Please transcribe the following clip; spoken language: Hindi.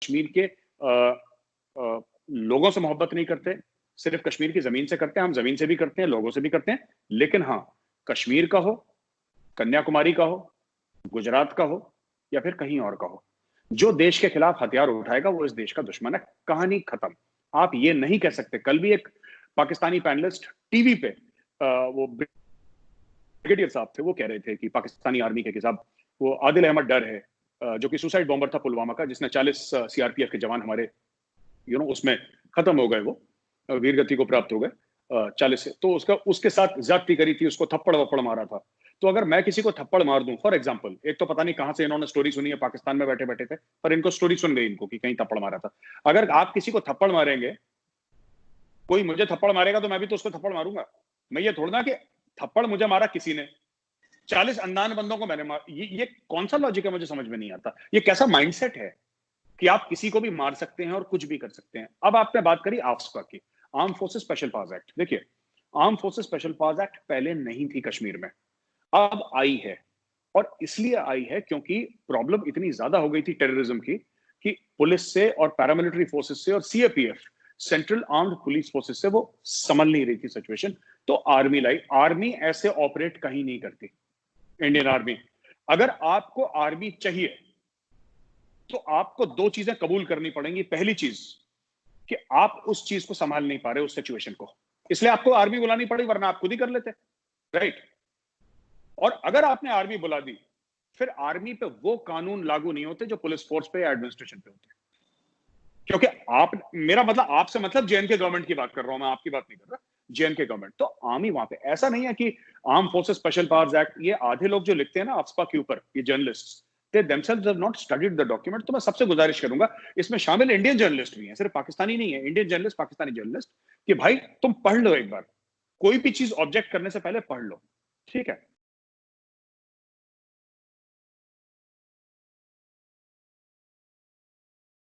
कश्मीर के लोगों से मोहब्बत नहीं करते, सिर्फ कश्मीर की जमीन से करते हैं। हम जमीन से भी करते हैं, लोगों से भी करते हैं, लेकिन हाँ, कश्मीर का हो, कन्याकुमारी का हो, गुजरात का हो या फिर कहीं और का हो, जो देश के खिलाफ हथियार उठाएगा वो इस देश का दुश्मन है। कहानी खत्म। आप ये नहीं कह सकते। कल भी एक पाकिस्तानी पैनलिस्ट टीवी पे वो ब्रिगेडियर साहब थे, वो कह रहे थे कि पाकिस्तानी आर्मी के खिलाफ वो आदिल अहमद डर है, जो कि सुसाइड बॉम्बर था पुलवामा का, जिसने 40 सीआरपीएफ के जवान हमारे उसमें खत्म हो गए, वो वीरगति को प्राप्त हो गए 40 से। तो उसके साथ ज्यादती करी थी, उसको थप्पड़ वप्पड़ मारा था। तो अगर मैं किसी को थप्पड़ मार दूं, फॉर एग्जांपल, एक तो पता नहीं कहां से इन्होंने स्टोरी सुनी है, पाकिस्तान में बैठे बैठे थे, पर इनको स्टोरी सुन गई इनको कि कहीं थप्पड़ मारा था। अगर आप किसी को थप्पड़ मारेंगे, कोई मुझे थप्पड़ मारेगा तो मैं भी तो उसको थप्पड़ मारूंगा। मैं ये थोड़ा ना कि थप्पड़ मुझे मारा किसी ने, 40 अनजान बंदों को मैंने मार, ये कौन सा लॉजिक है, मुझे समझ में नहीं आता। ये कैसा माइंडसेट है कि आप किसी को भी मार सकते हैं और कुछ भी कर सकते हैं। अब आपने बात करी आफ्स्पा की, arm forces special powers act. देखिए, arm forces special powers act पहले नहीं थी कश्मीर में, अब आई है। और इसलिए आई है क्योंकि प्रॉब्लम इतनी ज्यादा हो गई थी टेररिज्म की कि पुलिस से और पैरामिलिट्री फोर्सेस से और CAPF, central armed police forces से, वो संभल नहीं रही थी सिचुएशन। तो आर्मी लाई। आर्मी ऐसे ऑपरेट कहीं नहीं करती, इंडियन आर्मी। अगर आपको आर्मी चाहिए तो आपको दो चीजें कबूल करनी पड़ेंगी। पहली चीज कि आप उस चीज को संभाल नहीं पा रहे, उस सिचुएशन को, इसलिए आपको आर्मी बुलानी पड़ी, वरना आप खुद ही कर लेते, राइट। और अगर आपने आर्मी बुला दी, फिर आर्मी पे वो कानून लागू नहीं होते जो पुलिस फोर्स पे या एडमिनिस्ट्रेशन पे होते हैं। क्योंकि आप, मेरा मतलब आपसे मतलब जेएनके गवर्नमेंट की बात कर रहा हूं मैं, आपकी बात नहीं कर रहा, जेएनके गवर्नमेंट। तो आर्मी वहां पे, ऐसा नहीं है कि arm forces special powers act, ये आधे लोग जो लिखते हैं ना आफ्स्पा के ऊपर, ये journalist, they themselves have not studied the document। तो मैं सबसे गुजारिश करूंगा, इसमें शामिल इंडियन जर्नलिस्ट भी हैं, सिर्फ पाकिस्तानी नहीं है, इंडियन जर्नलिस्ट, पाकिस्तानी जर्नलिस्ट, कि भाई तुम पढ़ लो एक बार, कोई भी चीज ऑब्जेक्ट करने से पहले पढ़ लो, ठीक है।